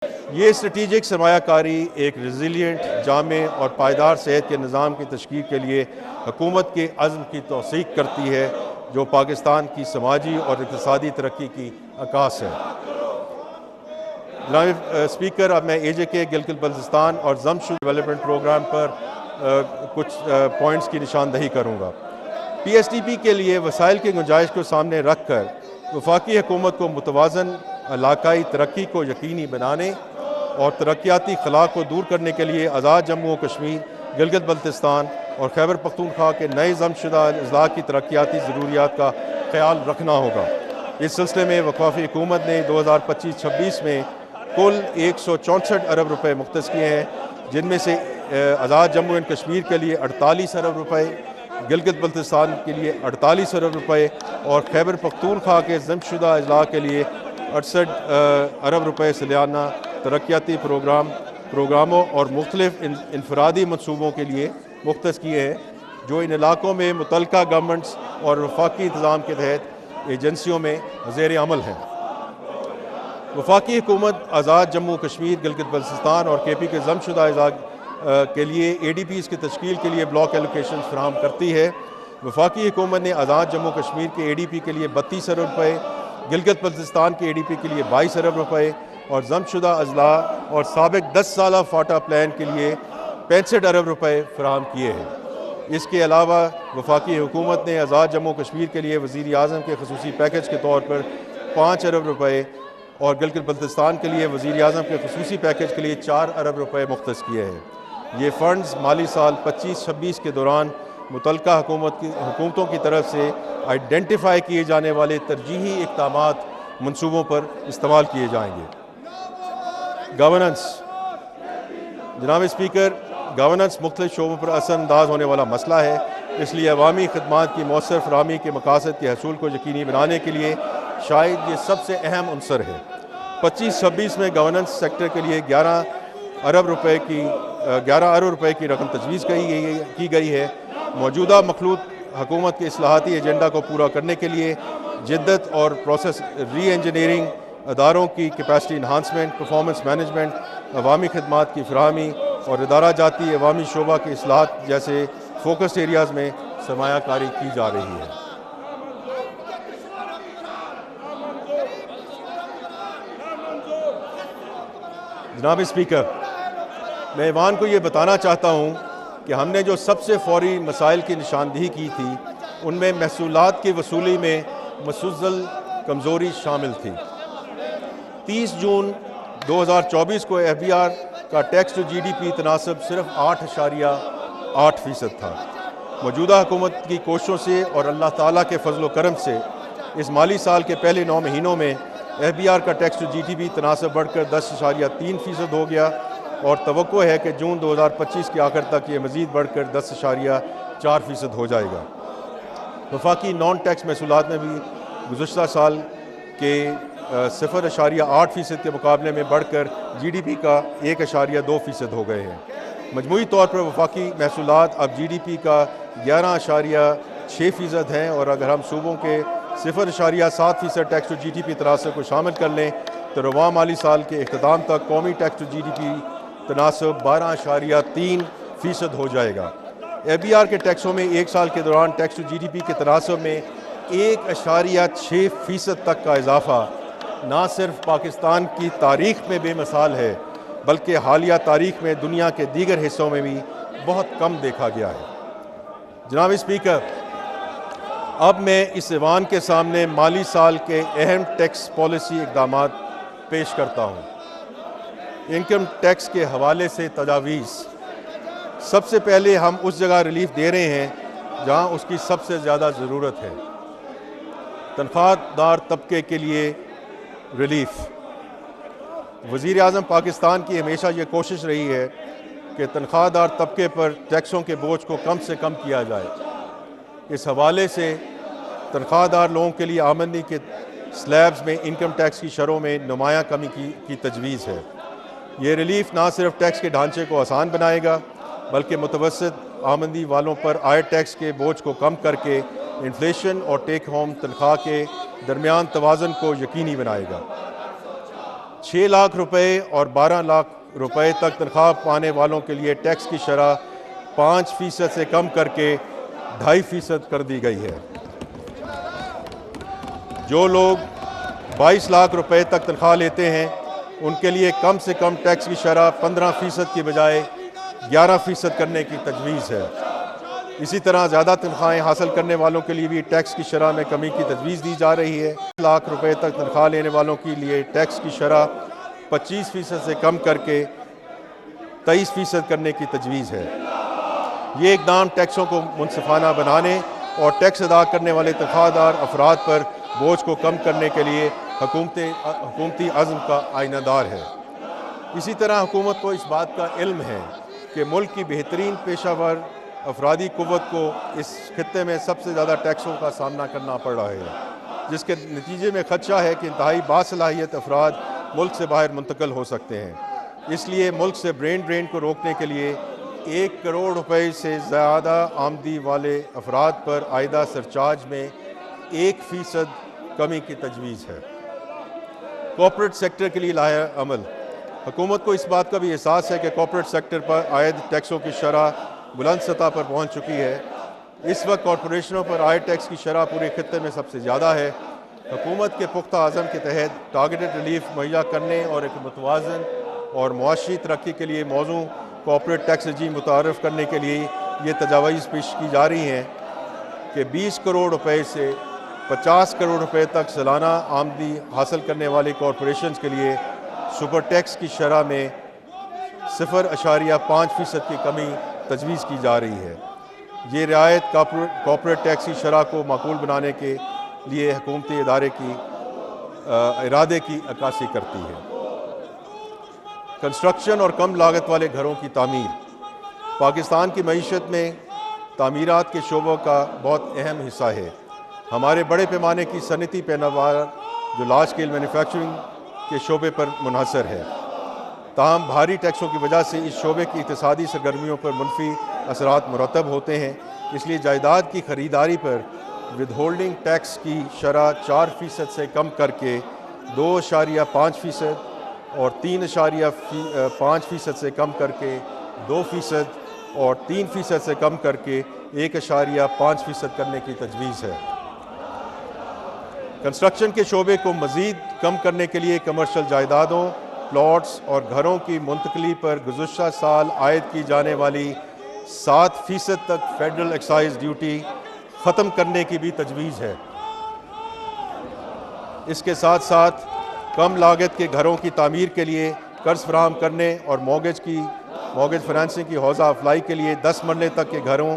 ये स्ट्रेटिजिक सरमायाकारी एक रेजिलियंट, जामे और पायदार सेहत के निज़ाम की तश्कील के लिए हुकूमत के अज़्म की तौसीक करती है, जो पाकिस्तान की समाजी और इक़्तिसादी तरक्की की अक्कास है। जनाब स्पीकर, अब मैं AJK गिलगित बल्तिस्तान और जमशेद डेवलपमेंट प्रोग्राम पर कुछ पॉइंट्स की निशानदही करूँगा। PSDP के लिए वसाइल की गुंजाइश को सामने रख कर वफाकी हुकूमत को मुतवाज़न इलाकाई तरक्की को यकीनी बनाने और तरक्याती खला को दूर करने के लिए आज़ाद जम्मू और कश्मीर, गिलगित बल्तिस्तान और खैबर पख्तूनख्वा के नए जमशुदा अजला की तरक्याती ज़रूरियात का ख्याल रखना होगा। इस सिलसिले में वफाकी हुकूमत ने 2025-26 में कुल 164 अरब रुपये मुख्तस किए हैं, जिनमें से आज़ाद जम्मू एंड कश्मीर के लिए 48 अरब रुपये, गिलगित बल्तिस्तान के लिए 48 अरब रुपये और खैबर पख्तूनख्वा के जमशुदा अजला के लिए 68 अरब रुपये सालाना तरक्याती प्रोग्रामों और मुख्तलिफ इनफरादी मनसूबों के लिए मुख्तस किए हैं, जो इन इलाकों में मुतल्लिका गवर्नमेंट्स और वफाकी इंतज़ाम के तहत एजेंसियों में ज़ेर अमल हैं। वफाकी हुकूमत आज़ाद जम्मू कश्मीर, गिलगित बल्तिस्तान और KP के जमशुदा अजला के लिए ADPs की तश्कील के लिए ब्लॉक एलोकेशन फराहम करती है। वफाकी हुकूमत ने आज़ाद जम्मू कश्मीर के ADP के लिए 32 अरब रुपये, गिलगित बल्तिस्तान के ADP के लिए 22 अरब रुपये और जमशुदा अजला और साबिक 10 साला फाटा प्लान के लिए 65 अरब रुपये फराहम किए हैं। इसके अलावा वफाकी हुकूमत ने आज़ाद जम्मू कश्मीर के लिए वज़ीर आज़म के खसूसी पैकेज के तौर पर 5 अरब रुपये और गिलगित बल्तिस्तान के लिए वज़ीर आज़म के खसूसी पैकेज के लिए 4 अरब रुपये मुख्तस किए हैं। ये फ़ंड्स माली साल 25-26 के दौरान मुतल्लिका हुकूमतों की तरफ से आइडेंटिफाई किए जाने वाले तरजीही इक़दामात मनसूबों पर इस्तेमाल किए जाएंगे। गवर्नेंस, जनाब स्पीकर, गवर्नेंस मुख्तलिफ शोबों पर असरअंदाज होने वाला मसला है, इसलिए अवामी खदमात की मौसर फराहमी के मकासद के हसूल को यकीनी बनाने के लिए शायद ये सबसे अहम अंसर है। 25-26 में गवर्नेंस सेक्टर के लिए 11 अरब रुपये की रकम तजवीज़ की गई है। मौजूदा मखलूत हुकूमत के इस्लाहाती एजेंडा को पूरा करने के लिए जिद्दत और प्रोसेस री इंजीनियरिंग, अदारों की कैपेसिटी इन्हांसमेंट, परफॉर्मेंस मैनेजमेंट, अवामी खदमात की फराहमी और इदारा जाती अवामी शोबा के इस्लाहात जैसे फोकस एरियाज़ में सरमायाकारी की जा रही है। जनाब स्पीकर, मैं ईवान को ये बताना चाहता हूँ कि हमने जो सबसे फौरी मसाइल की निशानदही की थी, उनमें महसूलात की वसूली में मसलसल कमज़ोरी शामिल थी। 30 जून 2024 को FBR का टैक्स टू GDP तनासब सिर्फ 8.8% था। मौजूदा हुकूमत की कोशिशों से और अल्लाह ताला के फजल करम से इस माली साल के पहले 9 महीनों में FBR का टैक्स टू GDP तनासब बढ़कर 10.3% हो गया और तवक्को है कि जून 2025 के आखिर तक ये मज़ीद बढ़कर 10.4% हो जाएगा। वफाकी नॉन टैक्स महसूलात में भी गुज़श्ता साल के 0.8% के मुकाबले में बढ़कर GDP का 1.2% हो गए हैं। मजमूई तौर पर वफाकी महसूलात अब GDP का 11.6% हैं और अगर हम सूबों के 0.7% टैक्स टू GDP तनासब को शामिल कर लें तो रवां माली साल के इख्तिताम तक कौमी टैक्स टू GDP तनासब 12.3% हो जाएगा। FBR के टैक्सों में एक साल के दौरान टैक्स टू GDP के तनासब में 1.6% तक का इजाफा ना सिर्फ पाकिस्तान की तारीख में बेमिसाल है, बल्कि हालिया तारीख में दुनिया के दीगर हिस्सों में भी बहुत कम देखा गया है। जनाब स्पीकर, अब मैं इस ऐवान के सामने माली साल के अहम टैक्स पॉलिसी इक़दामात पेश करता हूँ। इनकम टैक्स के हवाले से तजावीज़। सबसे पहले हम उस जगह रिलीफ दे रहे हैं जहाँ उसकी सबसे ज़्यादा ज़रूरत है। तनख्वाहदार तबके के लिए रिलीफ। वज़ीर आज़म पाकिस्तान की हमेशा ये कोशिश रही है कि तनख्वाहदार तबके पर टैक्सों के बोझ को कम से कम किया जाए। इस हवाले से तनख्वाहदार लोगों के लिए आमदनी के स्लैब्स में इनकम टैक्स की शरों में नुमायाँ कमी की तजवीज़ है। ये रिलीफ ना सिर्फ टैक्स के ढांचे को आसान बनाएगा, बल्कि मुतवस्सित आमदनी वालों पर आय टैक्स के बोझ को कम करके इन्फ्लेशन और टेक होम तनख्वाह के दरमियान तवाज़न को यकीनी बनाएगा। 6 लाख रुपए और 12 लाख रुपए तक तनख्वाह पाने वालों के लिए टैक्स की शरह 5% से कम करके 2.5% कर दी गई है। जो लोग 22 लाख रुपए तक तनख्वाह लेते हैं उनके लिए कम से कम टैक्स की शरह 15% की बजाय 11% करने की तजवीज़ है। इसी तरह ज़्यादा तनख्वाहें हासिल करने वालों के लिए भी टैक्स की शरह में कमी की तजवीज़ दी जा रही है। 1 लाख रुपए तक तनख्वाह लेने वालों के लिए टैक्स की शरह 25% से कम करके 23% करने की तजवीज़ है। ये इक़दाम टैक्सों को मुनसिफाना बनाने और टैक्स अदा करने वाले तनख्वाहदार अफराद पर बोझ को कम करने के लिए हुकूमती अज़्म का आइनादार है। इसी तरह हुकूमत को इस बात का इल्म है कि मुल्क की बेहतरीन पेशावर अफरादी क़ुव्वत को इस खित्ते में सबसे ज़्यादा टैक्सों का सामना करना पड़ रहा है, जिसके नतीजे में ख़दशा है कि इंतहाई बासलाहियत अफराद मुल्क से बाहर मुंतकिल हो सकते हैं। इसलिए मुल्क से ब्रेन ड्रेन को रोकने के लिए 1 करोड़ रुपए से ज़्यादा आमदनी वाले अफराद पर आयदा सरचार्ज में 1% कमी की तजवीज़ है। कॉर्पोरेट सेक्टर के लिए लाया अमल। हुकूमत को इस बात का भी एहसास है कि कॉर्पोरेट सेक्टर पर आयद टैक्सों की शरह बुलंद सतह पर पहुंच चुकी है। इस वक्त कॉरपोरेशनों पर आयद टैक्स की शरह पूरे खित्ते में सबसे ज़्यादा है। हुकूमत के पुख्ता आज़म के तहत टारगेटेड रिलीफ मुहैया करने और एक मुतवाज़न और मुआशी तरक्की के लिए मौजूद कॉर्पोरेट टैक्स रजीम मुतारफ़ करने के लिए ये तजावीज़ पेश की जा रही हैं कि 20 करोड़ रुपए से 50 करोड़ रुपए तक सालाना आमदनी हासिल करने वाली कॉरपोरेशन के लिए सुपर टैक्स की शरह में 0.5% की कमी तजवीज़ की जा रही है। ये रियायत कॉर्पोरेट टैक्स की शरह को माकूल बनाने के लिए हुकूमती इरादे की अक्कासी करती है। कंस्ट्रक्शन और कम लागत वाले घरों की तामीर। पाकिस्तान की मईशत में तामीरात के शोबों का बहुत अहम हिस्सा है। हमारे बड़े पैमाने की सनती पैदावार जो लार्ज स्केल मैन्युफैक्चरिंग के शोबे पर मुनहसर है, ताहम भारी टैक्सों की वजह से इस शोबे की इक़्तिसादी सरगर्मियों पर मुनफी असरात मुरतब होते हैं। इसलिए जायदाद की ख़रीदारी पर विदहोल्डिंग टैक्स की शरह 4% से कम करके 2.5% और 3.5% से कम करके 2% और 3% से कम करके 1.5% करने की तजवीज़ है। कंस्ट्रक्शन के शोबे को मज़ीद कम करने के लिए कमर्शल जायदादों, प्लॉट्स और घरों की मुंतकली पर गुज़श्ता साल आयद की जाने वाली 7% तक फेडरल एक्साइज ड्यूटी ख़त्म करने की भी तजवीज़ है। इसके साथ साथ कम लागत के घरों की तामीर के लिए कर्ज फराहम करने और मॉर्गेज फाइनेंसिंग की हौज़ा अफलाई के लिए 10 मरले तक के घरों